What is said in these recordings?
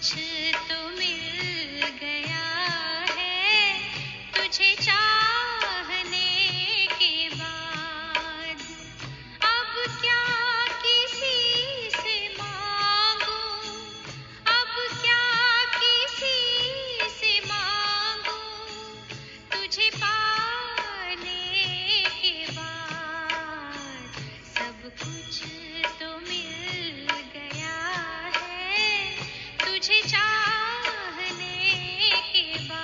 कुछ तो मिल गया है तुझे चाहने के बाद। अब क्या किसी से मांगूं, अब क्या किसी से मांगूं, तुझे पाने के बाद। सब कुछ तो मिल गया है तुझे चाहने के बाद।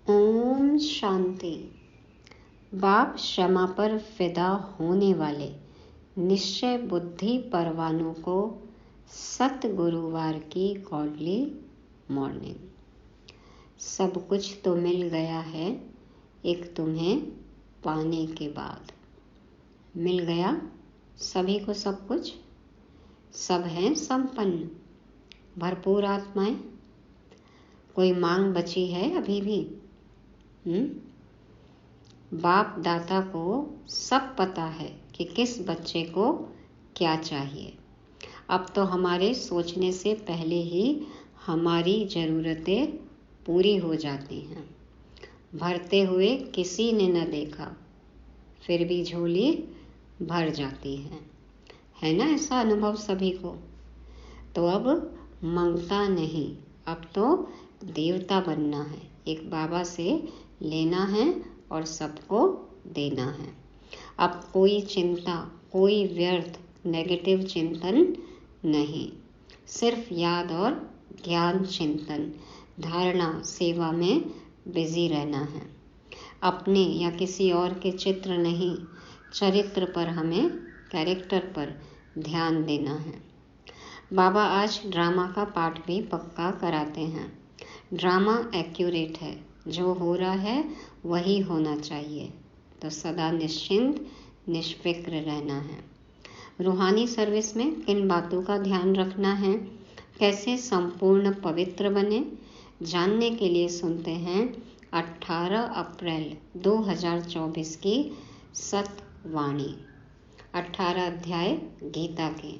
ओम शांति। बाप क्षमा पर फिदा होने वाले निश्चय बुद्धि परवानों को सत गुरुवार की गॉडली मॉर्निंग। सब कुछ तो मिल गया है एक तुम्हें पाने के बाद। मिल गया सभी को सब कुछ, सब हैं संपन्न, भरपूर आत्माएं। कोई मांग बची है अभी भी? बाप दाता को सब पता है कि किस बच्चे को क्या चाहिए। अब तो हमारे सोचने से पहले ही हमारी ज़रूरतें पूरी हो जाती हैं। भरते हुए किसी ने न देखा, फिर भी झोली भर जाती है ना ऐसा अनुभव सभी को। तो अब मांगता नहीं, अब तो देवता बनना है। एक बाबा से लेना है और सबको देना है। अब कोई चिंता, कोई व्यर्थ नेगेटिव चिंतन नहीं, सिर्फ याद और ज्ञान चिंतन, धारणा, सेवा में बिजी रहना है। अपने या किसी और के चित्र नहीं, चरित्र पर, हमें कैरेक्टर पर ध्यान देना है। बाबा आज ड्रामा का पाठ भी पक्का कराते हैं। ड्रामा एक्यूरेट है, जो हो रहा है वही होना चाहिए। तो सदा निश्चिंत निष्फिक्र रहना है। रूहानी सर्विस में किन बातों का ध्यान रखना है, कैसे संपूर्ण पवित्र बने, जानने के लिए सुनते हैं 18 अप्रैल 2024 की सतवाणी, 18 अध्याय गीता के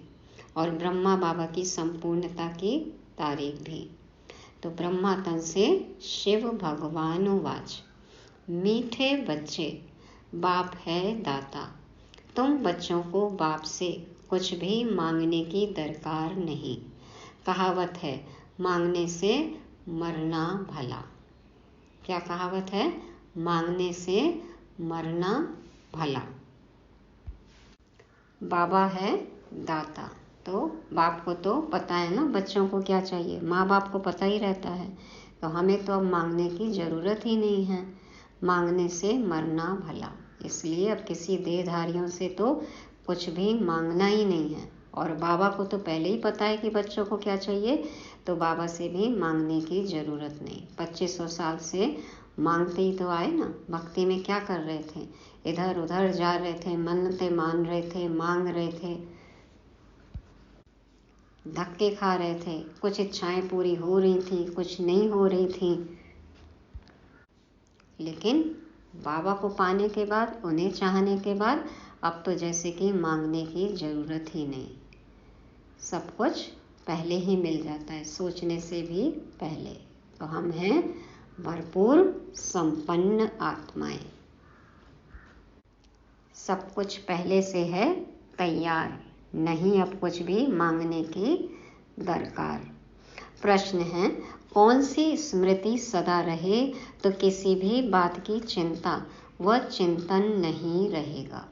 और ब्रह्मा बाबा की संपूर्णता की तारीख भी। तो ब्रह्मा तन से शिव भगवान वाच, मीठे बच्चे, बाप है दाता। तुम बच्चों को बाप से कुछ भी मांगने की दरकार नहीं। कहावत है, मांगने से मरना भला। क्या कहावत है? मांगने से मरना भला। बाबा है दाता, तो बाप को तो पता है ना बच्चों को क्या चाहिए। माँ बाप को पता ही रहता है, तो हमें तो अब मांगने की ज़रूरत ही नहीं है। मांगने से मरना भला, इसलिए अब किसी देहधारियों से तो कुछ भी मांगना ही नहीं है। और बाबा को तो पहले ही पता है कि बच्चों को क्या चाहिए, तो बाबा से भी मांगने की ज़रूरत नहीं। 2500 साल से मांगते ही तो आए ना। भक्ति में क्या कर रहे थे? इधर उधर जा रहे थे, मन्नतें मान रहे थे, मांग रहे थे, धक्के खा रहे थे। कुछ इच्छाएं पूरी हो रही थी, कुछ नहीं हो रही थी। लेकिन बाबा को पाने के बाद, उन्हें चाहने के बाद, अब तो जैसे कि मांगने की ज़रूरत ही नहीं। सब कुछ पहले ही मिल जाता है, सोचने से भी पहले। तो हम हैं भरपूर संपन्न आत्माएं। सब कुछ पहले से है तैयार, नहीं अब कुछ भी मांगने की दरकार। प्रश्न है, कौन सी स्मृति सदा रहे तो किसी भी बात की चिंता व चिंतन नहीं रहेगा?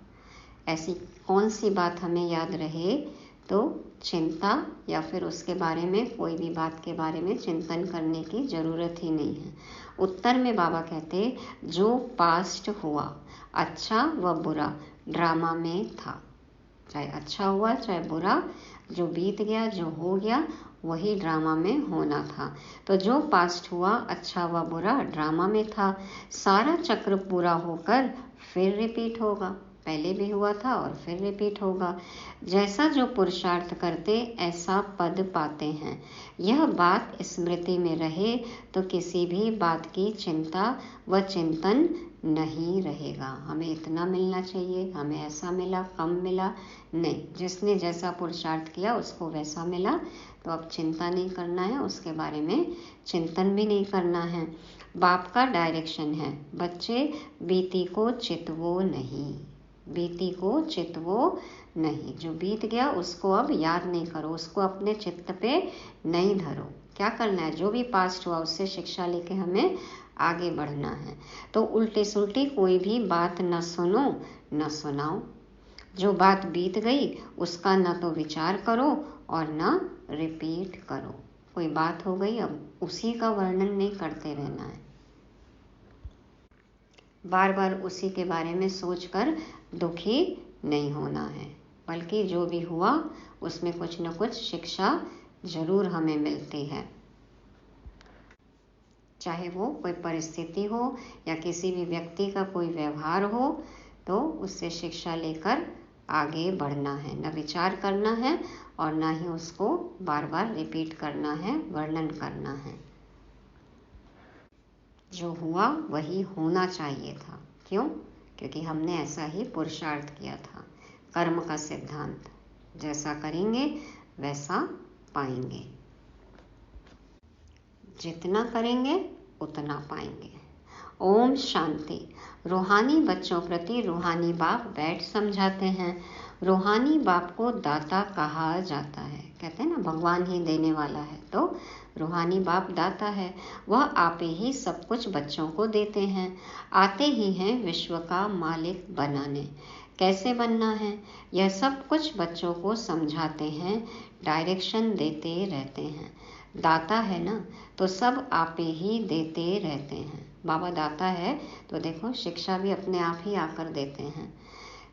ऐसी कौन सी बात हमें याद रहे तो चिंता या फिर उसके बारे में, कोई भी बात के बारे में चिंतन करने की ज़रूरत ही नहीं है? उत्तर में बाबा कहते, जो पास्ट हुआ, अच्छा व बुरा, ड्रामा में था। चाहे अच्छा हुआ चाहे बुरा, जो बीत गया, जो हो गया, वही ड्रामा में होना था। तो जो पास्ट हुआ, अच्छा व बुरा, ड्रामा में था। सारा चक्र पूरा होकर फिर रिपीट होगा। पहले भी हुआ था और फिर रिपीट होगा। जैसा जो पुरुषार्थ करते ऐसा पद पाते हैं। यह बात स्मृति में रहे तो किसी भी बात की चिंता व चिंतन नहीं रहेगा। हमें इतना मिलना चाहिए, हमें ऐसा मिला, कम मिला, नहीं। जिसने जैसा पुरुषार्थ किया उसको वैसा मिला, तो अब चिंता नहीं करना है, उसके बारे में चिंतन भी नहीं करना है। बाप का डायरेक्शन है, बच्चे बीती को चितवो नहीं, बीती को चितवो नहीं। जो बीत गया उसको अब याद नहीं करो, उसको अपने चित्त पे नहीं धरो। क्या करना है, जो भी पास्ट हुआ उससे शिक्षा लेके हमें आगे बढ़ना है। तो उल्टी सुल्टी कोई भी बात न सुनो न सुनाओ। जो बात बीत गई उसका न तो विचार करो और न रिपीट करो। कोई बात हो गई, अब उसी का वर्णन नहीं करते रहना है, बार बार उसी के बारे में सोचकर दुखी नहीं होना है, बल्कि जो भी हुआ उसमें कुछ न कुछ शिक्षा जरूर हमें मिलती है। चाहे वो कोई परिस्थिति हो या किसी भी व्यक्ति का कोई व्यवहार हो, तो उससे शिक्षा लेकर आगे बढ़ना है। न विचार करना है और न ही उसको बार बार रिपीट करना है, वर्णन करना है। जो हुआ वही होना चाहिए था। क्यों? क्योंकि हमने ऐसा ही पुरुषार्थ किया था। कर्म का सिद्धांत, जैसा करेंगे वैसा पाएंगे, जितना करेंगे उतना पाएंगे। ओम शांति। रूहानी बच्चों प्रति रूहानी बाप बैठ समझाते हैं। रूहानी बाप को दाता कहा जाता है। कहते हैं ना, भगवान ही देने वाला है, तो रूहानी बाप दाता है। वह आपे ही सब कुछ बच्चों को देते हैं, आते ही हैं विश्व का मालिक बनाने। कैसे बनना है, यह सब कुछ बच्चों को समझाते हैं, डायरेक्शन देते रहते हैं। दाता है ना, तो सब आपे ही देते रहते हैं। बाबा दाता है तो देखो शिक्षा भी अपने आप ही आकर देते हैं।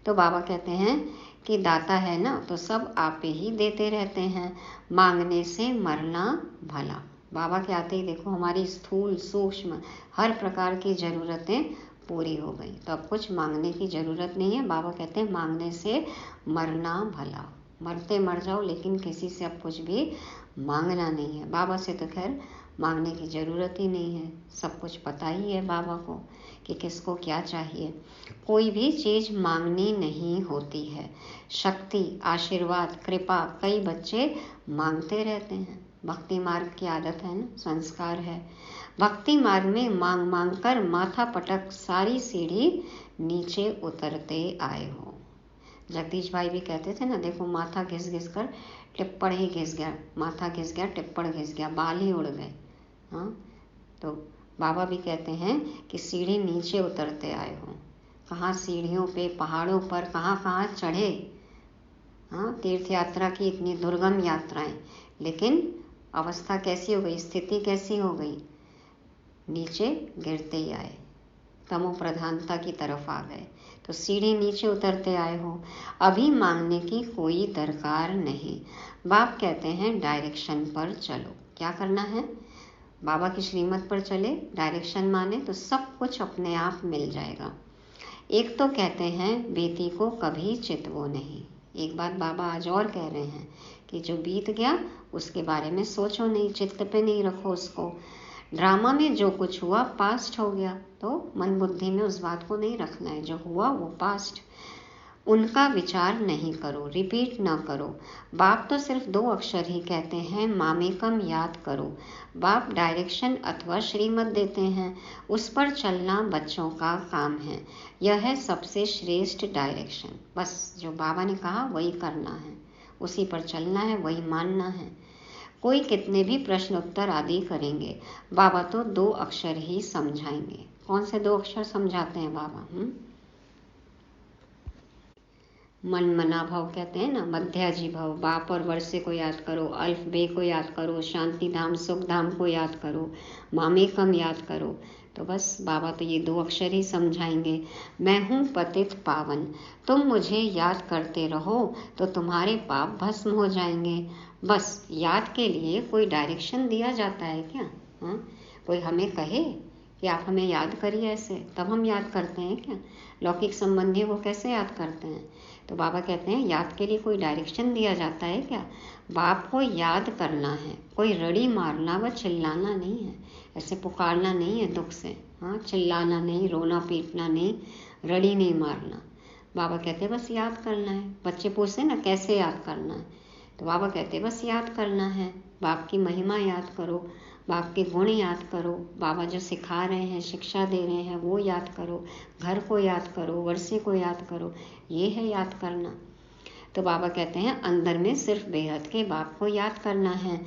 तो बाबा कहते हैं कि दाता है ना, तो सब आपे ही देते रहते हैं, मांगने से मरना भला। बाबा के आते ही देखो हमारी स्थूल सूक्ष्म हर प्रकार की ज़रूरतें पूरी हो गई, तो अब कुछ मांगने की ज़रूरत नहीं है। बाबा कहते हैं मांगने से मरना भला। मरते मर जाओ, लेकिन किसी से अब कुछ भी मांगना नहीं है। बाबा से तो खैर मांगने की ज़रूरत ही नहीं है, सब कुछ पता ही है बाबा को कि किसको क्या चाहिए। कोई भी चीज़ मांगनी नहीं होती है। शक्ति, आशीर्वाद, कृपा कई बच्चे मांगते रहते हैं। भक्ति मार्ग की आदत है ना, संस्कार है। भक्ति मार्ग में मांग मांग कर माथा पटक सारी सीढ़ी नीचे उतरते आए हो। जगदीश भाई भी कहते थे ना, देखो माथा घिस घिस कर टिप्पण ही घिस गया, माथा घिस गया, टिप्पण घिस गया, बाल ही उड़ गए। हाँ, तो बाबा भी कहते हैं कि सीढ़ी नीचे उतरते आए हो। कहाँ सीढ़ियों पे, पहाड़ों पर कहाँ कहाँ चढ़े। हाँ, तीर्थ यात्रा की इतनी दुर्गम यात्राएं, लेकिन अवस्था कैसी हो गई, स्थिति कैसी हो गई, नीचे गिरते ही आए, तमो प्रधानता की तरफ आ गए। तो सीढ़ी नीचे उतरते आए हो। अभी मांगने की कोई दरकार नहीं। बाप कहते हैं डायरेक्शन पर चलो। क्या करना है, बाबा की श्रीमत पर चले, डायरेक्शन माने तो सब कुछ अपने आप मिल जाएगा। एक तो कहते हैं बेटी को कभी चितवो नहीं। एक बात बाबा आज और कह रहे हैं कि जो बीत गया उसके बारे में सोचो नहीं, चित्त पे नहीं रखो उसको। ड्रामा में जो कुछ हुआ पास्ट हो गया, तो मन बुद्धि में उस बात को नहीं रखना है। जो हुआ वो पास्ट, उनका विचार नहीं करो, रिपीट ना करो। बाप तो सिर्फ 2 अक्षर ही कहते हैं, मामेकम याद करो। बाप डायरेक्शन अथवा श्रीमत देते हैं, उस पर चलना बच्चों का काम है। यह है सबसे श्रेष्ठ डायरेक्शन। बस जो बाबा ने कहा वही करना है, उसी पर चलना है, वही मानना है। कोई कितने भी प्रश्न उत्तर आदि करेंगे, बाबा तो 2 अक्षर ही समझाएंगे। कौन से 2 अक्षर समझाते हैं बाबा? मन मना भाव कहते हैं ना, मध्याजी भाव। बाप और वर्षे को याद करो, अल्फ बे को याद करो, शांति धाम सुख धाम को याद करो, मामेकम याद करो। तो बस बाबा तो ये 2 अक्षर ही समझाएंगे। मैं हूँ पतित पावन, तुम मुझे याद करते रहो तो तुम्हारे पाप भस्म हो जाएंगे। बस याद के लिए कोई डायरेक्शन दिया जाता है क्या? हाँ, कोई हमें कहे कि आप हमें याद करिए ऐसे, तब हम याद करते हैं क्या? लौकिक संबंधी वो कैसे याद करते हैं? तो बाबा कहते हैं याद के लिए कोई डायरेक्शन दिया जाता है क्या? बाप को याद करना है, कोई रड़ी मारना व चिल्लाना नहीं है, ऐसे पुकारना नहीं है दुख से, हाँ, चिल्लाना नहीं, रोना पीटना नहीं, रड़ी नहीं मारना। बाबा कहते हैं बस याद करना है। बच्चे पूछते हैं ना कैसे याद करना है, तो बाबा कहते हैं बस याद करना है, बाप की महिमा याद करो, बाप के गुण याद करो, बाबा जो सिखा रहे हैं, शिक्षा दे रहे हैं वो याद करो, घर को याद करो, वर्षे को याद करो, ये है याद करना। तो बाबा कहते हैं अंदर में सिर्फ बेहद के बाप को याद करना है।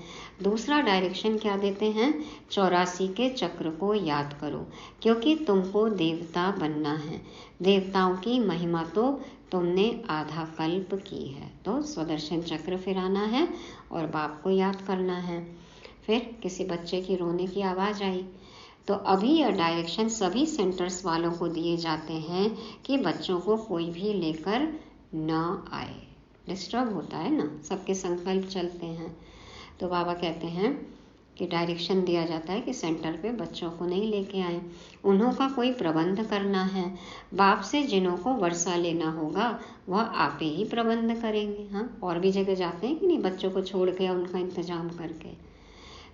दूसरा डायरेक्शन क्या देते हैं? 84 के चक्र को याद करो, क्योंकि तुमको देवता बनना है। देवताओं की महिमा तो तुमने आधा कल्प की है। तो स्वदर्शन चक्र फिराना है और बाप को याद करना है। फिर किसी बच्चे की रोने की आवाज़ आई, तो अभी यह डायरेक्शन सभी सेंटर्स वालों को दिए जाते हैं कि बच्चों को कोई भी लेकर न आए। डिस्टर्ब होता है ना, सबके संकल्प चलते हैं। तो बाबा कहते हैं कि डायरेक्शन दिया जाता है कि सेंटर पे बच्चों को नहीं लेके आए, उन्हों का कोई प्रबंध करना है। बाप से जिन्हों को वर्षा लेना होगा वह आप ही प्रबंध करेंगे। हाँ, और भी जगह जाते हैं कि नहीं बच्चों को छोड़ के उनका इंतजाम करके।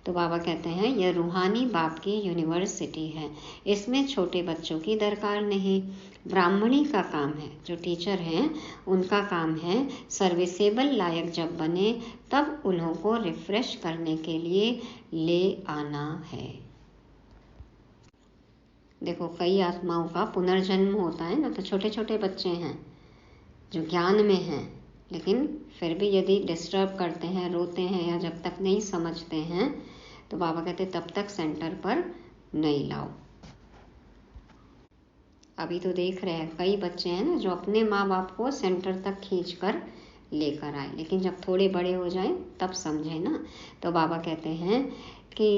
तो बाबा कहते हैं यह रूहानी बाप की यूनिवर्सिटी है, इसमें छोटे बच्चों की दरकार नहीं। ब्राह्मणी का काम है, जो टीचर हैं उनका काम है सर्विसेबल लायक जब बने तब उन्हों को रिफ्रेश करने के लिए ले आना है। देखो कई आत्माओं का पुनर्जन्म होता है ना, तो छोटे छोटे बच्चे हैं जो ज्ञान में हैं, लेकिन फिर भी यदि डिस्टर्ब करते हैं, रोते हैं या जब तक नहीं समझते हैं, तो बाबा कहते तब तक सेंटर पर नहीं लाओ। अभी तो देख रहे हैं कई बच्चे हैं ना जो अपने माँ बाप को सेंटर तक खींच कर लेकर आए, लेकिन जब थोड़े बड़े हो जाएं तब समझे ना। तो बाबा कहते हैं कि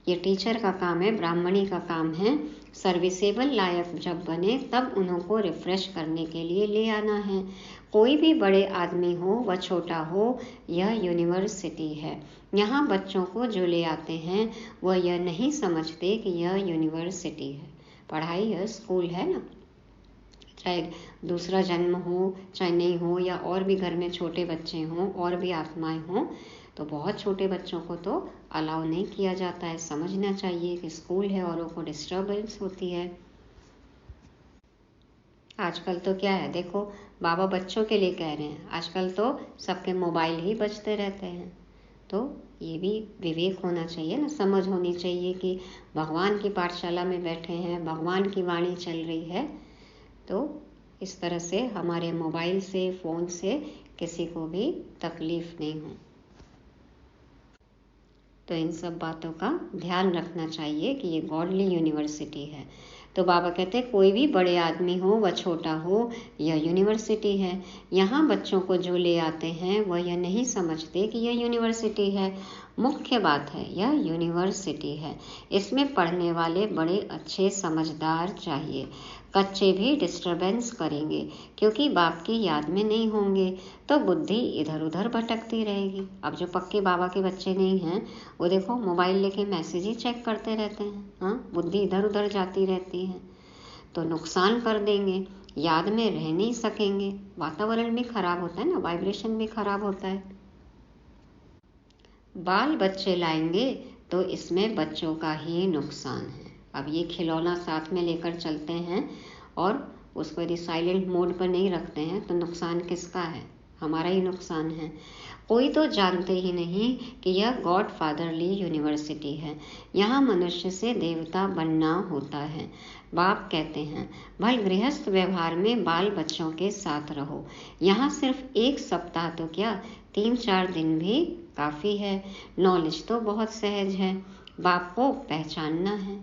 ये टीचर का काम है, ब्राह्मणी का काम है, सर्विसेबल लायक जब बने तब उन्हों को रिफ्रेश करने के लिए ले आना है। कोई भी बड़े आदमी हो व छोटा हो, यह यूनिवर्सिटी है। यहाँ बच्चों को जो ले आते हैं वह यह नहीं समझते कि यह यूनिवर्सिटी है। पढ़ाई है, स्कूल है ना, चाहे दूसरा जन्म हो चाहे नहीं हो, या और भी घर में छोटे बच्चे हों और भी आत्माएं हों, तो बहुत छोटे बच्चों को तो अलाउ नहीं किया जाता है। समझना चाहिए कि स्कूल है, औरों को डिस्टर्बेंस होती है। आजकल तो क्या है, देखो बाबा बच्चों के लिए कह रहे हैं, आजकल तो सबके मोबाइल ही बजते रहते हैं। तो ये भी विवेक होना चाहिए ना, समझ होनी चाहिए कि भगवान की पाठशाला में बैठे हैं, भगवान की वाणी चल रही है, तो इस तरह से हमारे मोबाइल से, फ़ोन से किसी को भी तकलीफ नहीं हो। तो इन सब बातों का ध्यान रखना चाहिए कि ये गॉडली यूनिवर्सिटी है। तो बाबा कहते हैं कोई भी बड़े आदमी हो व छोटा हो, यह यूनिवर्सिटी है। यहाँ बच्चों को जो ले आते हैं वह यह नहीं समझते कि यह यूनिवर्सिटी है। मुख्य बात है यह यूनिवर्सिटी है, इसमें पढ़ने वाले बड़े अच्छे समझदार चाहिए। कच्चे भी डिस्टरबेंस करेंगे क्योंकि बाप की याद में नहीं होंगे, तो बुद्धि इधर उधर भटकती रहेगी। अब जो पक्के बाबा के बच्चे नहीं हैं वो देखो मोबाइल लेके मैसेज ही चेक करते रहते हैं, हाँ, बुद्धि इधर उधर जाती रहती है, तो नुकसान कर देंगे, याद में रह नहीं सकेंगे, वातावरण भी खराब होता है ना, वाइब्रेशन भी खराब होता है। बाल बच्चे लाएंगे तो इसमें बच्चों का ही नुकसान है। अब ये खिलौना साथ में लेकर चलते हैं और उसको यदि साइलेंट मोड पर नहीं रखते हैं तो नुकसान किसका है? हमारा ही नुकसान है। कोई तो जानते ही नहीं कि यह गॉड फादरली यूनिवर्सिटी है। यहाँ मनुष्य से देवता बनना होता है। बाप कहते हैं भल गृहस्थ व्यवहार में बाल बच्चों के साथ रहो। यहाँ सिर्फ 1 सप्ताह तो क्या 3-4 दिन भी काफ़ी है। नॉलेज तो बहुत सहज है, बाप को पहचानना है।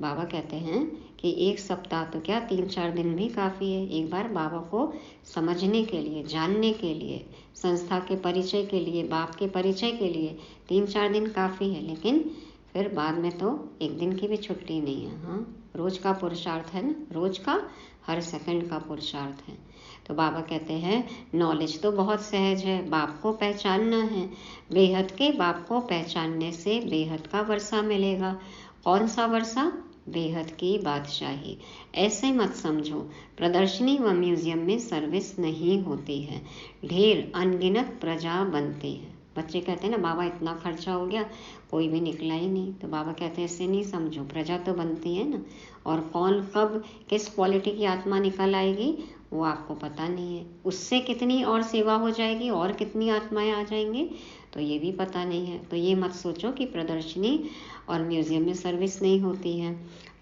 बाबा कहते हैं कि 1 सप्ताह तो क्या 3-4 दिन भी काफ़ी है। एक बार बाबा को समझने के लिए, जानने के लिए, संस्था के परिचय के लिए, बाप के परिचय के लिए 3-4 दिन काफ़ी है, लेकिन फिर बाद में तो 1 दिन की भी छुट्टी नहीं है। हाँ, रोज का पुरुषार्थ है ना, रोज का, हर सेकंड का पुरुषार्थ है। तो बाबा कहते हैं नॉलेज तो बहुत सहज है, बाप को पहचानना है। बेहद के बाप को पहचानने से बेहद का वर्षा मिलेगा। कौन सा वर्षा? बेहद की बादशाही। ऐसे मत समझो, प्रदर्शनी व म्यूजियम में सर्विस नहीं होती है, ढेर अनगिनत प्रजा बनती है। बच्चे कहते हैं ना, बाबा इतना खर्चा हो गया, कोई भी निकला ही नहीं। तो बाबा कहते हैं ऐसे नहीं समझो, प्रजा तो बनती है ना, और कौन कब किस क्वालिटी की आत्मा निकल आएगी वो आपको पता नहीं है। उससे कितनी और सेवा हो जाएगी और कितनी आत्माएं आ जाएंगी तो ये भी पता नहीं है। तो ये मत सोचो कि प्रदर्शनी और म्यूजियम में सर्विस नहीं होती है।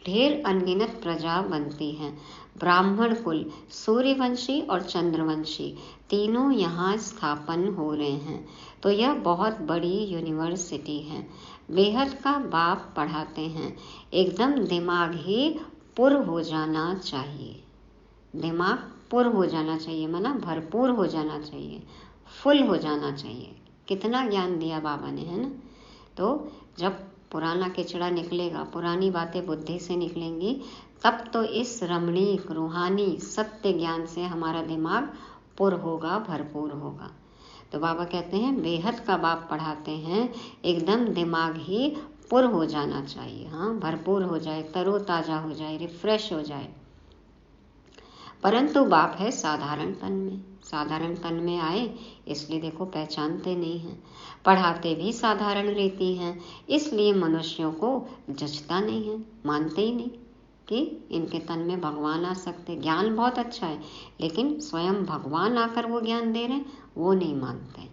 ढेर अनगिनत प्रजा बनती है। ब्राह्मण कुल, सूर्यवंशी और चंद्रवंशी तीनों यहाँ स्थापन हो रहे हैं। तो यह बहुत बड़ी यूनिवर्सिटी है। बेहद का बाप पढ़ाते हैं। एकदम दिमाग ही पुर हो जाना चाहिए। दिमाग पुर हो जाना चाहिए, माना भरपूर हो जाना चाहिए, फुल हो जाना चाहिए। कितना ज्ञान दिया बाबा ने, है ना। तो जब पुराना किचड़ा निकलेगा, पुरानी बातें बुद्धि से निकलेंगी, तब तो इस रमणीक रूहानी सत्य ज्ञान से हमारा दिमाग पुर होगा, भरपूर होगा। तो बाबा कहते हैं बेहद का बाप पढ़ाते हैं, एकदम दिमाग ही पुर हो जाना चाहिए, हाँ, भरपूर हो जाए, तरोताजा हो जाए, रिफ्रेश हो जाए। परंतु बाप है साधारण तन में। साधारण तन में आए इसलिए देखो पहचानते नहीं हैं। पढ़ाते भी साधारण रीति हैं, इसलिए मनुष्यों को जचता नहीं है, मानते ही नहीं कि इनके तन में भगवान आ सकते। ज्ञान बहुत अच्छा है, लेकिन स्वयं भगवान आकर वो ज्ञान दे रहे हैं, वो नहीं मानते।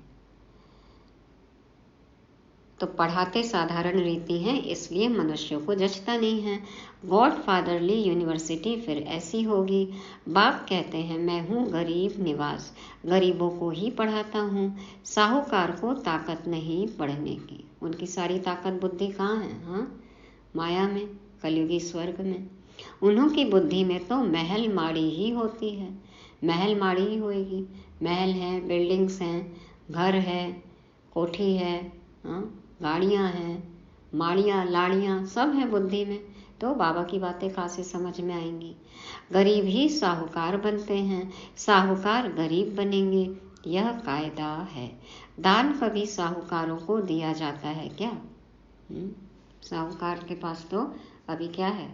तो पढ़ाते साधारण रीति हैं, इसलिए मनुष्यों को जचता नहीं है। गॉड फादरली यूनिवर्सिटी फिर ऐसी होगी। बाप कहते हैं मैं हूँ गरीब निवास, गरीबों को ही पढ़ाता हूँ। साहूकार को ताकत नहीं पढ़ने की। उनकी सारी ताकत बुद्धि कहाँ है? हाँ, माया में, कलयुगी स्वर्ग में। उन्हों की बुद्धि में तो महल माड़ी ही होती है, महल माड़ी ही होएगी। महल है, बिल्डिंग्स हैं, घर है, कोठी है, हाँ, गाड़ियाँ हैं, माड़ियाँ लाड़ियाँ सब हैं बुद्धि में। तो बाबा की बातें कहाँ से समझ में आएंगी? गरीब ही साहूकार बनते हैं, साहूकार गरीब बनेंगे, यह कायदा है। दान कभी साहूकारों को दिया जाता है क्या? साहूकार के पास तो अभी क्या है?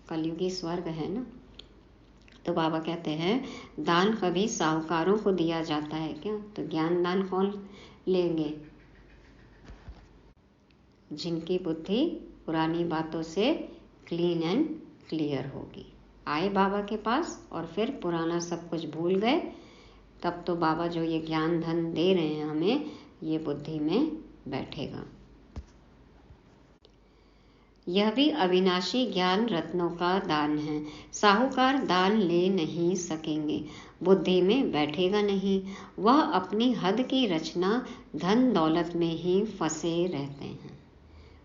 कलयुगी स्वर्ग है ना। तो बाबा कहते हैं दान कभी साहूकारों को दिया जाता है क्या? तो ज्ञान दान कौन लेंगे? जिनकी बुद्धि पुरानी बातों से क्लीन एंड क्लियर होगी। आए बाबा के पास और फिर पुराना सब कुछ भूल गए, तब तो बाबा जो ये ज्ञान धन दे रहे हैं हमें, ये बुद्धि में बैठेगा। यह भी अविनाशी ज्ञान रत्नों का दान है। साहूकार दान ले नहीं सकेंगे, बुद्धि में बैठेगा नहीं। वह अपनी हद की रचना धन दौलत में ही फंसे रहते हैं।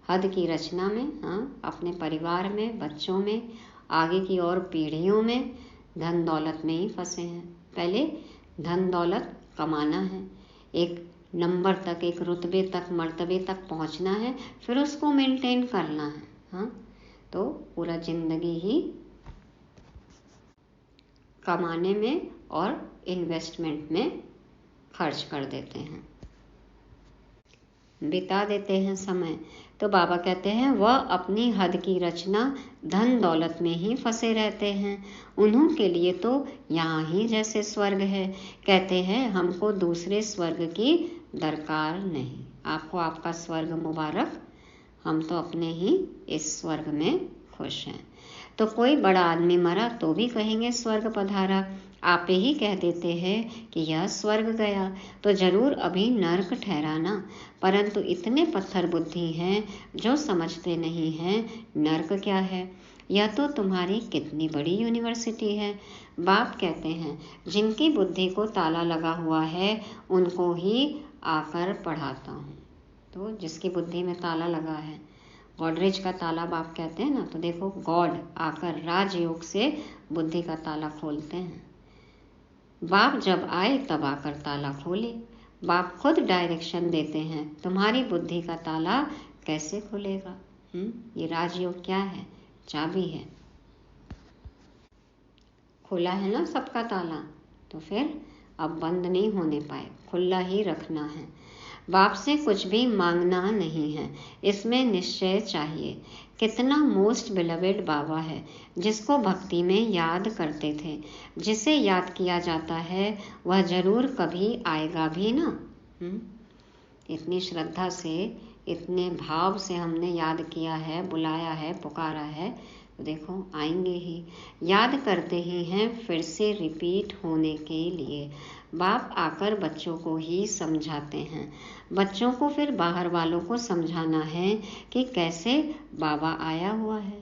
हद की रचना में, हाँ, अपने परिवार में, बच्चों में, आगे की और पीढ़ियों में धन दौलत में ही फंसे हैं। पहले धन दौलत कमाना है, एक नंबर तक, एक रुतबे तक, मर्तबे तक पहुंचना है, फिर उसको मेंटेन करना है, हाँ। तो पूरा जिंदगी ही कमाने में और इन्वेस्टमेंट में खर्च कर देते हैं, बिता देते हैं समय। तो बाबा कहते हैं वह अपनी हद की रचना धन दौलत में ही फंसे रहते हैं। उन्हों के लिए तो यहाँ ही जैसे स्वर्ग है। कहते हैं हमको दूसरे स्वर्ग की दरकार नहीं। आपको आपका स्वर्ग मुबारक, हम तो अपने ही इस स्वर्ग में खुश हैं। तो कोई बड़ा आदमी मरा तो भी कहेंगे स्वर्ग पधारा। आप ही कह देते हैं कि यह स्वर्ग गया, तो जरूर अभी नर्क ठहराना। परंतु इतने पत्थर बुद्धि हैं जो समझते नहीं हैं नर्क क्या है। यह तो तुम्हारी कितनी बड़ी यूनिवर्सिटी है। बाप कहते हैं जिनकी बुद्धि को ताला लगा हुआ है उनको ही आकर पढ़ाता हूँ। तो जिसकी बुद्धि में ताला लगा है, गॉडरेज का ताला बाप कहते हैं ना, तो देखो गॉड आकर राजयोग से बुद्धि का ताला खोलते हैं। बाप जब आए तब आकर ताला खोले। बाप खुद डायरेक्शन देते हैं, तुम्हारी बुद्धि का ताला कैसे खुलेगा? ये राजयोग क्या है? चाबी है, खुला है ना सबका ताला, तो फिर अब बंद नहीं होने पाए, खुला ही रखना है। बाप से कुछ भी मांगना नहीं है, इसमें निश्चय चाहिए। कितना मोस्ट बिलवेड बाबा है, जिसको भक्ति में याद करते थे। जिसे याद किया जाता है वह जरूर कभी आएगा भी ना। इतनी श्रद्धा से, इतने भाव से हमने याद किया है, बुलाया है, पुकारा है, तो देखो आएंगे ही। याद करते ही हैं फिर से रिपीट होने के लिए। बाप आकर बच्चों को ही समझाते हैं। बच्चों को फिर बाहर वालों को समझाना है कि कैसे बाबा आया हुआ है।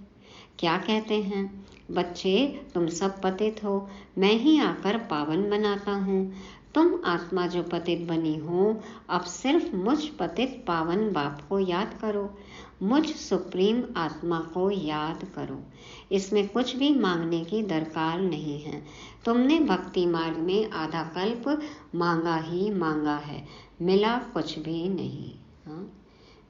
क्या कहते हैं? बच्चे, तुम सब पतित हो, मैं ही आकर पावन बनाता हूँ। तुम आत्मा जो पतित बनी हो, अब सिर्फ मुझ पतित पावन बाप को याद करो, मुझ सुप्रीम आत्मा को याद करो। इसमें कुछ भी मांगने की दरकार नहीं है। तुमने भक्ति मार्ग में आधा कल्प मांगा ही मांगा है, मिला कुछ भी नहीं। हाँ,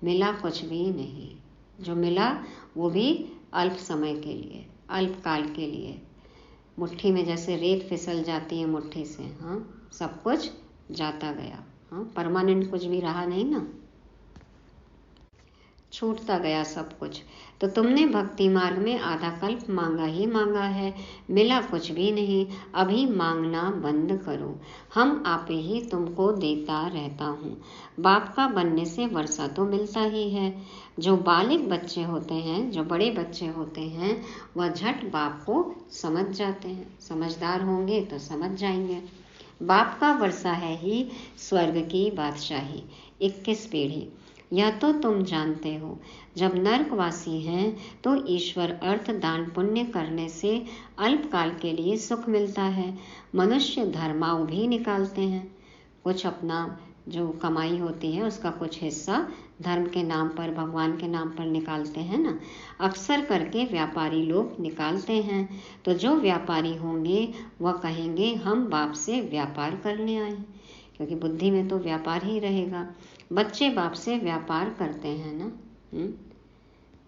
मिला कुछ भी नहीं। जो मिला वो भी अल्प समय के लिए, अल्प काल के लिए। मुट्ठी में जैसे रेत फिसल जाती है मुट्ठी से, हाँ, सब कुछ जाता गया। हाँ, परमानेंट कुछ भी रहा नहीं ना, छूटता गया सब कुछ। तो तुमने भक्ति मार्ग में आधा कल्प मांगा ही मांगा है, मिला कुछ भी नहीं। अभी मांगना बंद करो, हम आपे ही तुमको देता रहता हूँ। बाप का बनने से वर्षा तो मिलता ही है। जो बालिग बच्चे होते हैं, जो बड़े बच्चे होते हैं, वह झट बाप को समझ जाते हैं। समझदार होंगे तो समझ जाएंगे। बाप का वर्षा है ही स्वर्ग की बादशाही। 21 पीढ़ी। यह तो तुम जानते हो। जब नरकवासी हैं तो ईश्वर अर्थ दान पुण्य करने से अल्पकाल के लिए सुख मिलता है। मनुष्य धर्माऊ भी निकालते हैं, कुछ अपना जो कमाई होती है उसका कुछ हिस्सा धर्म के नाम पर, भगवान के नाम पर निकालते हैं ना। अक्सर करके व्यापारी लोग निकालते हैं। तो जो व्यापारी होंगे वह कहेंगे हम बाप से व्यापार करने आए हैं, क्योंकि बुद्धि में तो व्यापार ही रहेगा। बच्चे बाप से व्यापार करते हैं ना।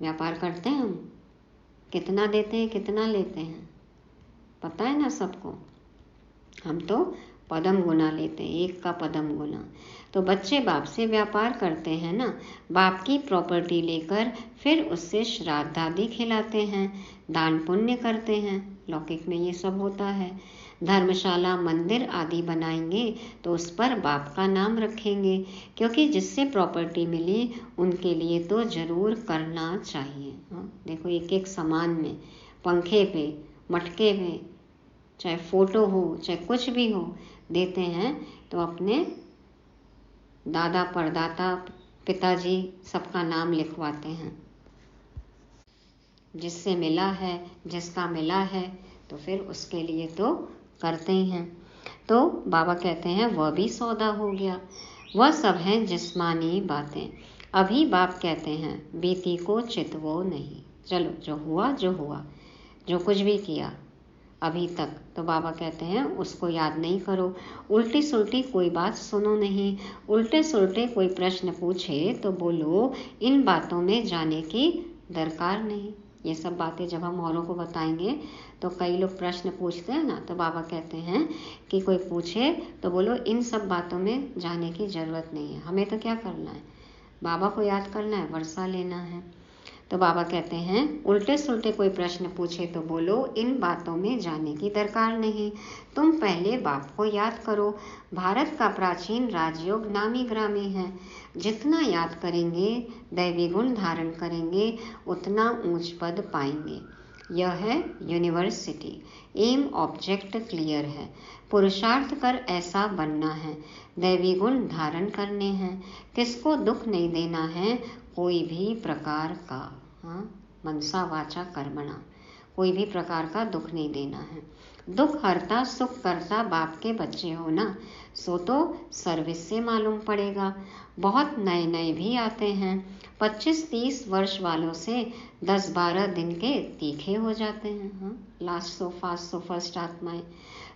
व्यापार करते हैं हम। कितना देते हैं, कितना लेते हैं, पता है ना सबको। हम तो पदम गुना लेते हैं, 1 का पदम गुना। तो बच्चे बाप से व्यापार करते हैं ना। बाप की प्रॉपर्टी लेकर फिर उससे श्राद्ध आदि खिलाते हैं, दान पुण्य करते हैं। लौकिक में ये सब होता है। धर्मशाला, मंदिर आदि बनाएंगे तो उस पर बाप का नाम रखेंगे, क्योंकि जिससे प्रॉपर्टी मिली उनके लिए तो जरूर करना चाहिए। देखो, एक एक सामान में, पंखे पे, मटके पे, चाहे फोटो हो, चाहे कुछ भी हो, देते हैं तो अपने दादा, परदाता, पिताजी सबका नाम लिखवाते हैं। जिससे मिला है, जिसका मिला है, तो फिर उसके लिए तो करते ही हैं। तो बाबा कहते हैं वह भी सौदा हो गया। वह सब हैं जिस्मानी बातें। अभी बाप कहते हैं बीती को चितवो नहीं। चलो, जो हुआ, जो कुछ भी किया अभी तक, तो बाबा कहते हैं उसको याद नहीं करो। उल्टी सुल्टी कोई बात सुनो नहीं। उल्टे सुल्टे कोई प्रश्न पूछे तो बोलो इन बातों में जाने की दरकार नहीं। ये सब बातें जब हम औरों को बताएंगे तो कई लोग प्रश्न पूछते हैं ना, तो बाबा कहते हैं कि कोई पूछे तो बोलो इन सब बातों में जाने की ज़रूरत नहीं है। हमें तो क्या करना है, बाबा को याद करना है, वर्षा लेना है। तो बाबा कहते हैं उल्टे सुल्टे कोई प्रश्न पूछे तो बोलो इन बातों में जाने की दरकार नहीं। तुम पहले बाप को याद करो। भारत का प्राचीन राजयोग नामी ग्रामी है। जितना याद करेंगे, दैवी गुण धारण करेंगे, उतना ऊंच पद पाएंगे। यह है यूनिवर्सिटी। एम ऑब्जेक्ट क्लियर है। पुरुषार्थ कर ऐसा बनना है, दैवी गुण धारण करने हैं। किसको दुख नहीं देना है कोई भी प्रकार का। मनसा वाचा कर्मणा, कोई भी प्रकार का दुख नहीं देना है। दुख हरता सुख करता बाप के बच्चे हो ना, सो तो सर्विस से मालूम पड़ेगा। बहुत नए नए भी आते हैं। 25-30 वर्ष वालों से 10-12 दिन के तीखे हो जाते हैं। लास्ट सो फर्स्ट आत्माएं।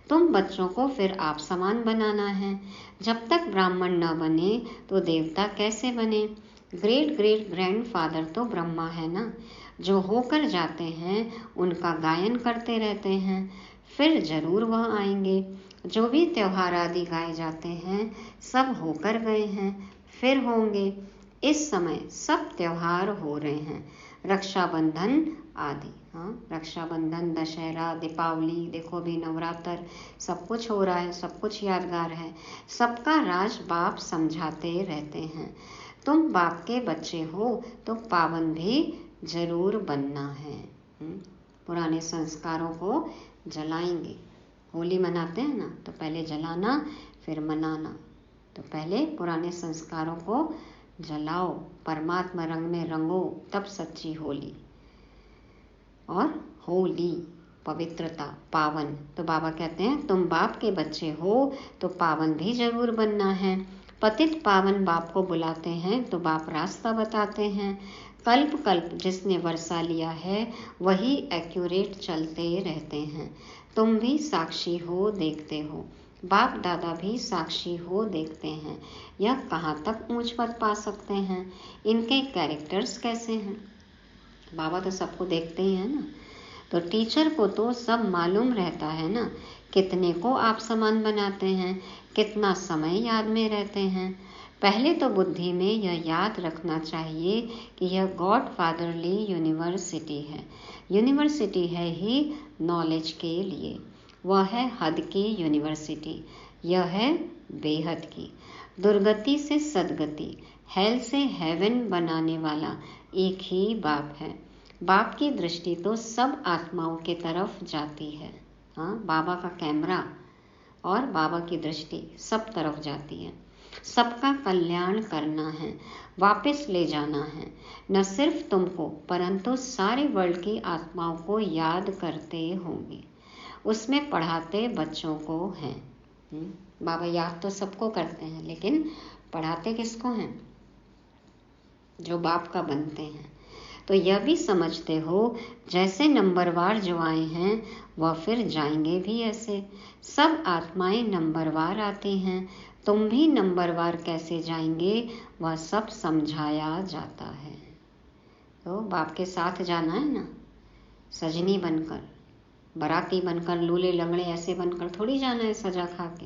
तुम बच्चों को फिर आप समान बनाना है। जब तक ब्राह्मण न बने तो देवता कैसे बने। ग्रेट ग्रेट ग्रैंडफादर तो ब्रह्मा है ना। जो होकर जाते हैं उनका गायन करते रहते हैं, फिर जरूर वह आएंगे। जो भी त्योहार आदि गाए जाते हैं सब होकर गए हैं, फिर होंगे। इस समय सब त्योहार हो रहे हैं, रक्षाबंधन आदि। हाँ, रक्षाबंधन, दशहरा, दीपावली, देखो भी नवरात्र, सब कुछ हो रहा है, सब कुछ यादगार है। सबका राज बाप समझाते रहते हैं। तुम बाप के बच्चे हो तो पावन भी जरूर बनना है। पुराने संस्कारों को जलाएंगे। होली मनाते हैं ना, तो पहले जलाना फिर मनाना। तो पहले पुराने संस्कारों को जलाओ, परमात्मा रंग में रंगो, तब सच्ची होली। और होली पवित्रता, पावन। तो बाबा कहते हैं तुम बाप के बच्चे हो तो पावन भी जरूर बनना है। पतित पावन बाप को बुलाते हैं तो बाप रास्ता बताते हैं। कल्प कल्प जिसने वर्षा लिया है वही एक्यूरेट चलते रहते हैं। तुम भी साक्षी हो, देखते हो। बाप दादा भी साक्षी हो, देखते हैं। यह कहाँ तक ऊंच पद पा सकते हैं, इनके कैरेक्टर्स कैसे हैं। बाबा तो सबको देखते ही है ना, तो टीचर को तो सब मालूम रहता है ना, कितने को आप समान बनाते हैं, कितना समय याद में रहते हैं। पहले तो बुद्धि में यह याद रखना चाहिए कि यह गॉड फादरली यूनिवर्सिटी है। यूनिवर्सिटी है ही नॉलेज के लिए, वह है हद की यूनिवर्सिटी, यह है बेहद की। दुर्गति से सदगति, हेल से हेवन बनाने वाला एक ही बाप है। बाप की दृष्टि तो सब आत्माओं के तरफ जाती है। हाँ, बाबा का कैमरा और बाबा की दृष्टि सब तरफ जाती है। सबका कल्याण करना है, वापस ले जाना है, न सिर्फ तुमको परंतु सारे वर्ल्ड की आत्माओं को याद करते होंगे। उसमें पढ़ाते बच्चों को हैं। बाबा याद तो सबको करते हैं, लेकिन पढ़ाते किसको हैं? जो बाप का बनते हैं। तो यह भी समझते हो जैसे नंबरवार जो आए हैं वह फिर जाएंगे भी ऐसे। सब आत्माएं नंबरवार आती हैं, तुम भी नंबरवार कैसे जाएंगे वह सब समझाया जाता है। तो बाप के साथ जाना है ना, सजनी बनकर, बराती बनकर, लूले लंगड़े ऐसे बनकर थोड़ी जाना है सजा खा के।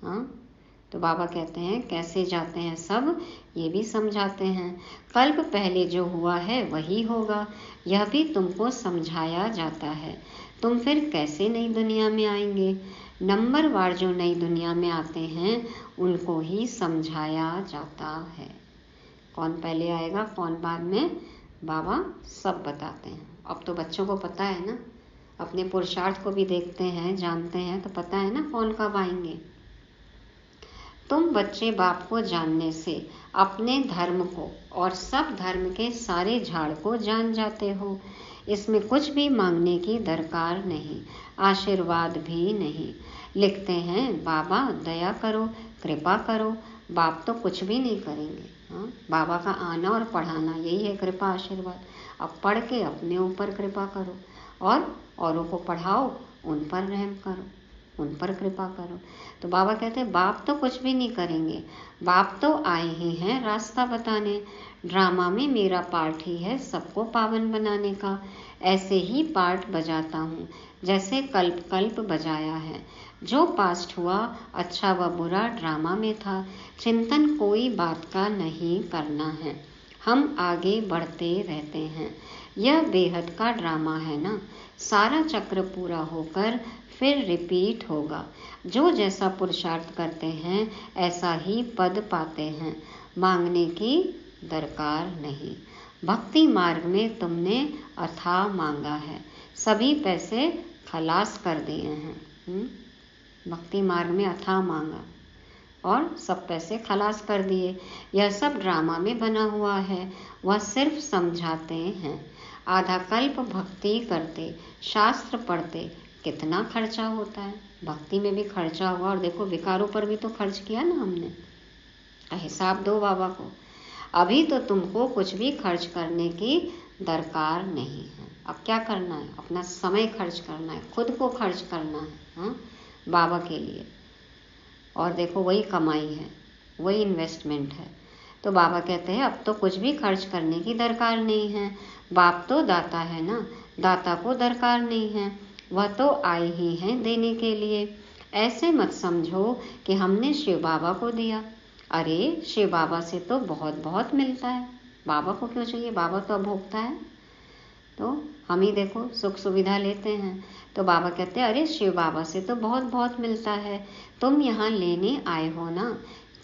हाँ, तो बाबा कहते हैं कैसे जाते हैं सब, ये भी समझाते हैं। कल्प पहले जो हुआ है वही होगा, यह भी तुमको समझाया जाता है। तुम फिर कैसे नई दुनिया में आएंगे? नंबरवार जो नई दुनिया में आते हैं उनको ही समझाया जाता है। कौन पहले आएगा कौन बाद में, बाबा सब बताते हैं। अब तो बच्चों को पता है ना, अपने पुरुषार्थ को भी देखते हैं, जानते हैं, तो पता है ना कौन कब आएंगे। तुम बच्चे बाप को जानने से अपने धर्म को और सब धर्म के सारे झाड़ को जान जाते हो। इसमें कुछ भी मांगने की दरकार नहीं, आशीर्वाद भी नहीं। लिखते हैं बाबा दया करो, कृपा करो। बाप तो कुछ भी नहीं करेंगे। हाँ, बाबा का आना और पढ़ाना यही है कृपा आशीर्वाद। अब पढ़ के अपने ऊपर कृपा करो और औरों को पढ़ाओ, उन पर रहम करो, उन पर कृपा करो। तो बाबा कहते हैं बाप तो कुछ भी नहीं करेंगे, बाप तो आए ही हैं रास्ता बताने। ड्रामा में मेरा पार्ट ही है सबको पावन बनाने का। ऐसे ही पार्ट बजाता हूँ जैसे कल्प कल्प बजाया है। जो पास्ट हुआ अच्छा व बुरा ड्रामा में था, चिंतन कोई बात का नहीं करना है। हम आगे बढ़ते रहते हैं, यह बेहद का ड्रामा है ना। सारा चक्र पूरा होकर फिर रिपीट होगा। जो जैसा पुरुषार्थ करते हैं ऐसा ही पद पाते हैं, मांगने की दरकार नहीं। भक्ति मार्ग में तुमने अथाह मांगा है, सभी पैसे खलास कर दिए हैं। भक्ति मार्ग में अथाह मांगा और सब पैसे खलास कर दिए। यह सब ड्रामा में बना हुआ है, वह सिर्फ समझाते हैं। आधा कल्प भक्ति करते, शास्त्र पढ़ते, कितना खर्चा होता है। भक्ति में भी खर्चा हुआ, और देखो विकारों पर भी तो खर्च किया ना हमने। हिसाब दो बाबा को। अभी तो तुमको कुछ भी खर्च करने की दरकार नहीं है। अब क्या करना है? अपना समय खर्च करना है, खुद को खर्च करना है। हाँ, बाबा के लिए। और देखो वही कमाई है, वही इन्वेस्टमेंट है। तो बाबा कहते हैं अब तो कुछ भी खर्च करने की दरकार नहीं है। बाप तो दाता है ना, दाता को दरकार नहीं है, वह तो आए ही हैं देने के लिए। ऐसे मत समझो कि हमने शिव बाबा को दिया, अरे शिव बाबा से तो बहुत बहुत मिलता है, बाबा को क्यों चाहिए, बाबा तो अभोक्ता है। तो हम ही देखो सुख सुविधा लेते हैं। तो बाबा कहते हैं अरे शिव बाबा से तो बहुत बहुत मिलता है, तुम यहाँ लेने आए हो ना।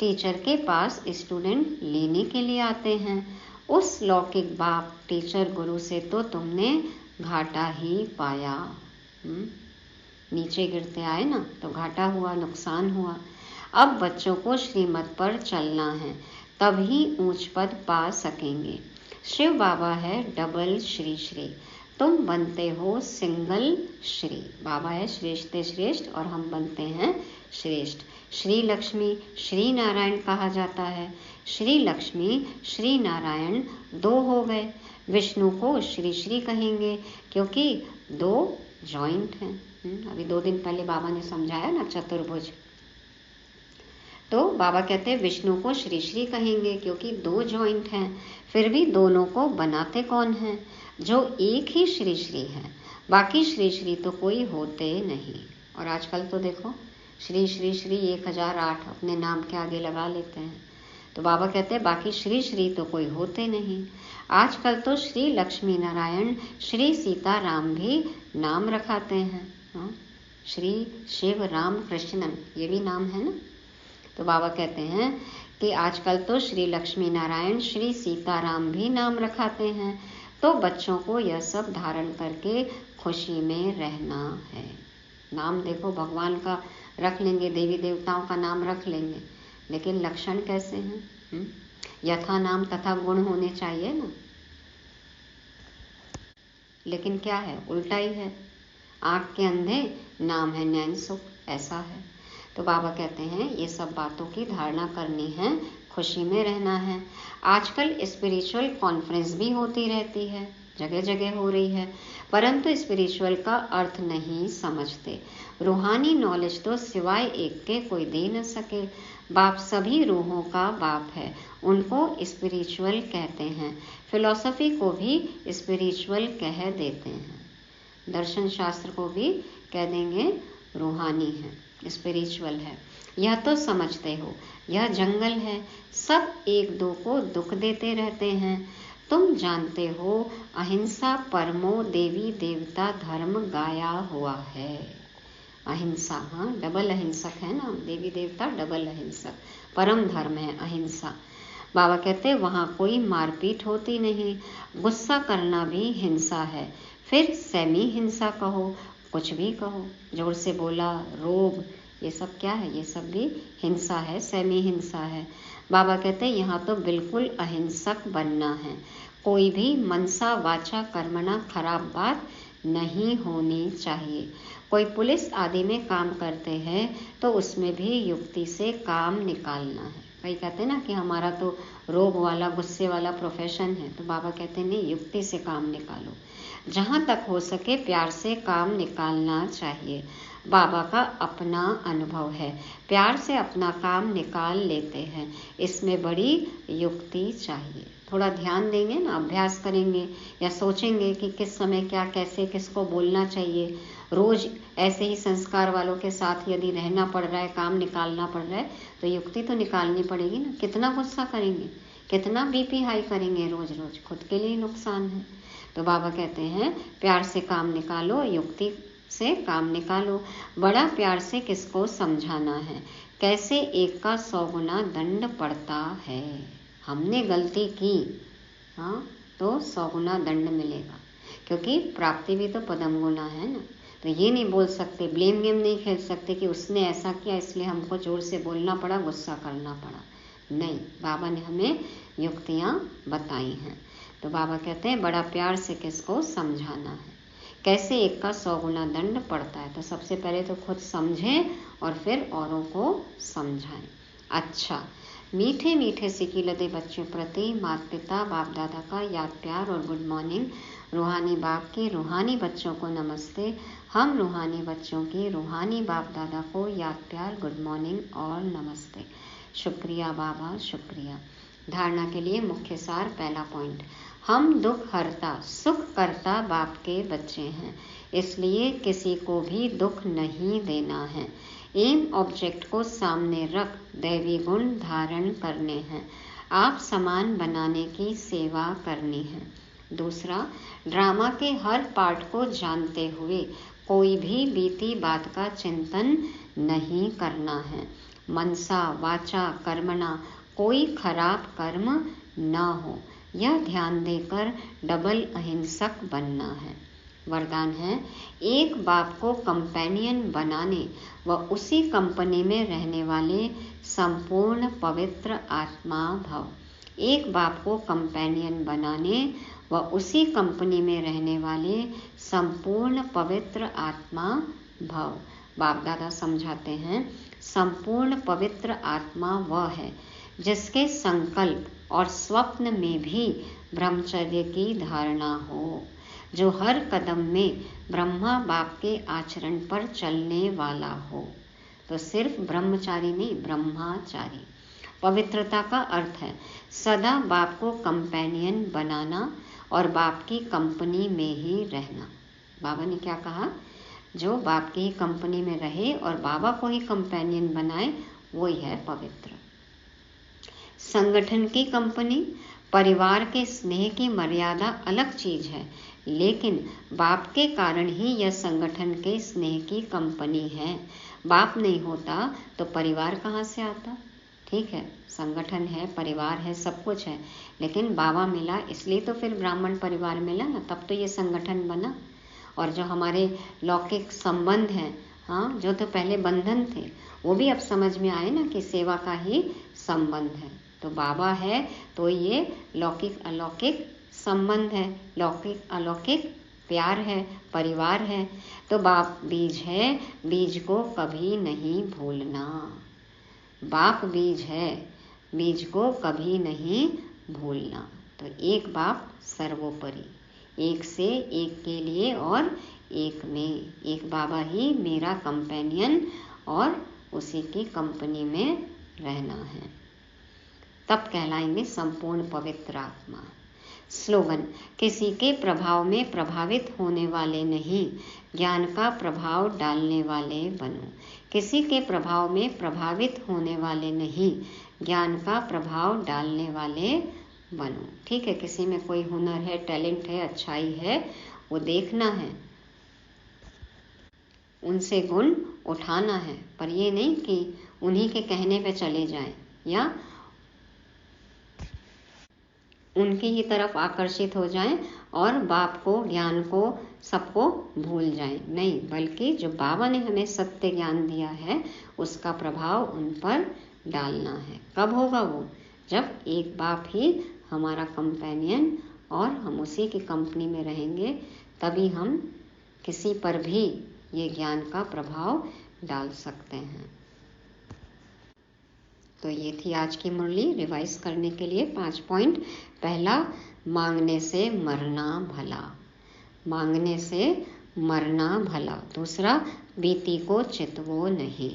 टीचर के पास स्टूडेंट लेने के लिए आते हैं, उस लौकिक बाप टीचर गुरु से तो तुमने घाटा ही पाया। नीचे गिरते आए ना तो घाटा हुआ, नुकसान हुआ। अब बच्चों को श्रीमत पर चलना है, तभी ऊंच पद पा सकेंगे। शिव बाबा है डबल श्री श्री, तुम बनते हो सिंगल श्री। बाबा है श्रेष्ठ श्रेष्ठ और हम बनते हैं श्रेष्ठ। श्री लक्ष्मी श्री नारायण कहा जाता है, श्री लक्ष्मी श्री नारायण दो हो गए। विष्णु को श्री श्री कहेंगे क्योंकि दो जॉइंट हैं। अभी 2 दिन पहले बाबा ने समझाया ना चतुर्भुज। तो बाबा कहते हैं विष्णु को श्री श्री कहेंगे क्योंकि 2 जॉइंट हैं। फिर भी दोनों को बनाते कौन हैं? जो एक ही श्री श्री है, बाकी श्री श्री तो कोई होते नहीं। और आजकल तो देखो श्री श्री श्री 1008 अपने नाम के आगे लगा लेते हैं। तो बाबा कहते हैं बाकी श्री श्री तो कोई होते नहीं। आजकल तो श्री लक्ष्मी नारायण श्री सीता राम भी नाम रखाते हैं। श्री शिव राम कृष्णन, ये भी नाम है ना। तो बाबा कहते हैं कि आजकल तो श्री लक्ष्मी नारायण श्री सीताराम भी नाम रखाते हैं। तो बच्चों को यह सब धारण करके खुशी में रहना है। नाम देखो भगवान का रख लेंगे, देवी देवताओं का नाम रख लेंगे, लेकिन लक्षण कैसे हैं? यथा नाम तथा गुण होने चाहिए ना। लेकिन क्या है, उल्टा ही है। आँख के अंधे नाम है नैन सुख, ऐसा है। तो बाबा कहते हैं ये सब बातों की धारणा करनी है, खुशी में रहना है। आजकल स्पिरिचुअल कॉन्फ्रेंस भी होती रहती है, जगह जगह हो रही है, परंतु स्पिरिचुअल का अर्थ नहीं समझते। रूहानी नॉलेज तो सिवाय एक के कोई दे न सके। बाप सभी रूहों का बाप है, उनको स्पिरिचुअल कहते हैं। फिलॉसफी को भी स्पिरिचुअल कह देते हैं, दर्शन शास्त्र को भी कह देंगे रूहानी है, स्पिरिचुअल है। यह तो समझते हो, यह जंगल है, सब एक दो को दुख देते रहते हैं। तुम जानते हो अहिंसा परमो देवी देवता धर्म गाया हुआ है। अहिंसा, हाँ डबल अहिंसक है ना, देवी देवता डबल अहिंसक, परम धर्म है अहिंसा। बाबा कहते हैं वहाँ कोई मारपीट होती नहीं, गुस्सा करना भी हिंसा है। फिर सेमी हिंसा कहो, कुछ भी कहो, जोर से बोला, रोब, ये सब क्या है? ये सब भी हिंसा है, सेमी हिंसा है। बाबा कहते हैं यहाँ तो बिल्कुल अहिंसक बनना है। कोई भी मनसा वाचा कर्मणा खराब बात नहीं होनी चाहिए। कोई पुलिस आदि में काम करते हैं तो उसमें भी युक्ति से काम निकालना है। कई कहते हैं ना कि हमारा तो रोब वाला, गुस्से वाला प्रोफेशन है, तो बाबा कहते हैं नहीं, युक्ति से काम निकालो। जहाँ तक हो सके प्यार से काम निकालना चाहिए। बाबा का अपना अनुभव है, प्यार से अपना काम निकाल लेते हैं, इसमें बड़ी युक्ति चाहिए। थोड़ा ध्यान देंगे ना, अभ्यास करेंगे या सोचेंगे कि किस समय क्या कैसे किसको बोलना चाहिए। रोज ऐसे ही संस्कार वालों के साथ यदि रहना पड़ रहा है, काम निकालना पड़ रहा है, तो युक्ति तो निकालनी पड़ेगी ना। कितना गुस्सा करेंगे, कितना बीपी हाई करेंगे रोज रोज, खुद के लिए नुकसान है। तो बाबा कहते हैं प्यार से काम निकालो, युक्ति से काम निकालो। बड़ा प्यार से किसको समझाना है, कैसे एक का 100 गुना दंड पड़ता है। हमने गलती की, हाँ, तो 100 गुना दंड मिलेगा, क्योंकि प्राप्ति भी तो पदम गुना है ना। तो ये नहीं बोल सकते, ब्लेम गेम नहीं खेल सकते कि उसने ऐसा किया इसलिए हमको जोर से बोलना पड़ा, गुस्सा करना पड़ा। नहीं, बाबा ने हमें युक्तियाँ बताई हैं। तो बाबा कहते हैं बड़ा प्यार से किसको समझाना है, कैसे एक का 100 गुना दंड पड़ता है। तो सबसे पहले तो खुद समझें और फिर औरों को समझाएं। अच्छा, मीठे मीठे सिकी लदे बच्चों प्रति माता पिता बाप दादा का याद प्यार और गुड मॉर्निंग। रूहानी बाप के रूहानी बच्चों को नमस्ते। हम रूहानी बच्चों के रूहानी बाप दादा को याद प्यार, गुड मॉर्निंग और नमस्ते। शुक्रिया बाबा, शुक्रिया। धारणा के लिए मुख्य सार, पहला पॉइंट, हम दुख हरता सुख करता बाप के बच्चे हैं, इसलिए किसी को भी दुख नहीं देना है। एम ऑब्जेक्ट को सामने रख दैवी गुण धारण करने हैं। आप सामान बनाने की सेवा करनी है। दूसरा, ड्रामा के हर पार्ट को जानते हुए कोई भी बीती बात का चिंतन नहीं करना है। मनसा वाचा कर्मणा कोई खराब कर्म न हो, यह ध्यान देकर डबल अहिंसक बनना है। वरदान है, एक बाप को कंपेनियन बनाने व उसी कंपनी में रहने वाले संपूर्ण पवित्र आत्मा भव। एक बाप को कंपेनियन बनाने व उसी कंपनी में रहने वाले संपूर्ण पवित्र आत्मा भव। बाप दादा समझाते हैं, संपूर्ण पवित्र आत्मा वह है जिसके संकल्प और स्वप्न में भी ब्रह्मचर्य की धारणा हो, जो हर कदम में ब्रह्मा बाप के आचरण पर चलने वाला हो। तो सिर्फ ब्रह्मचारी नहीं, ब्रह्माचारी। पवित्रता का अर्थ है सदा बाप को कंपेनियन बनाना और बाप की कंपनी में ही रहना। बाबा ने क्या कहा? जो बाप की कंपनी में रहे और बाबा को ही कंपेनियन बनाए, वही है पवित्र। संगठन की कंपनी, परिवार के स्नेह की मर्यादा अलग चीज है, लेकिन बाप के कारण ही यह संगठन के स्नेह की कंपनी है। बाप नहीं होता तो परिवार कहाँ से आता? ठीक है, संगठन है, परिवार है, सब कुछ है, लेकिन बाबा मिला इसलिए तो फिर ब्राह्मण परिवार मिला ना, तब तो ये संगठन बना। और जो हमारे लौकिक संबंध हैं, हाँ, जो तो पहले बंधन थे, वो भी अब समझ में आए ना कि सेवा का ही संबंध है। तो बाबा है तो ये लौकिक अलौकिक संबंध है, लौकिक अलौकिक प्यार है, परिवार है। तो बाप बीज है, बीज को कभी नहीं भूलना। बाप बीज है, बीज को कभी नहीं भूलना। तो एक बाप सर्वोपरि, एक से एक के लिए और एक में, एक बाबा ही मेरा कंपेनियन और उसी की कंपनी में रहना है, तब कहलाएंगे संपूर्ण पवित्र आत्मा। स्लोगन, किसी के प्रभाव में प्रभावित होने वाले नहीं, ज्ञान का प्रभाव डालने वाले बनो। किसी के प्रभाव में प्रभावित होने वाले नहीं, ज्ञान का प्रभाव डालने वाले बनो। ठीक है, किसी में कोई हुनर है, टैलेंट है, अच्छाई है, वो देखना है, उनसे गुण उठाना है, पर ये नहीं कि उन्हीं के कहने पे चले जाएं या उनकी ही तरफ आकर्षित हो जाएं और बाप को, ज्ञान को, सबको भूल जाएं। नहीं, बल्कि जो बाबा ने हमें सत्य ज्ञान दिया है उसका प्रभाव उन पर डालना है। कब होगा वो? जब एक बाप ही हमारा कंपेनियन और हम उसी की कंपनी में रहेंगे, तभी हम किसी पर भी ये ज्ञान का प्रभाव डाल सकते हैं। तो ये थी आज की मुरली। रिवाइज करने के लिए 5 पॉइंट। पहला, मांगने से मरना भला, मांगने से मरना भला। दूसरा, बीती को चितवो नहीं।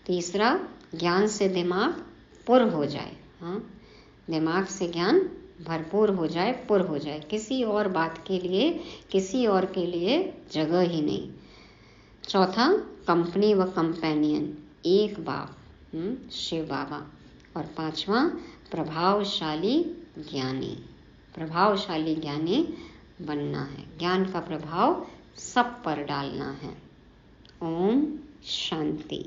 तीसरा, ज्ञान से दिमाग पुर हो जाए, हाँ, दिमाग से ज्ञान भरपूर हो जाए, पुर हो जाए, किसी और बात के लिए, किसी और के लिए जगह ही नहीं। चौथा, कंपनी व कंपेनियन, एक बाप, शिव बाबा। और 5वां, प्रभावशाली ज्ञानी, प्रभावशाली ज्ञानी बनना है, ज्ञान का प्रभाव सब पर डालना है। ओम शांति।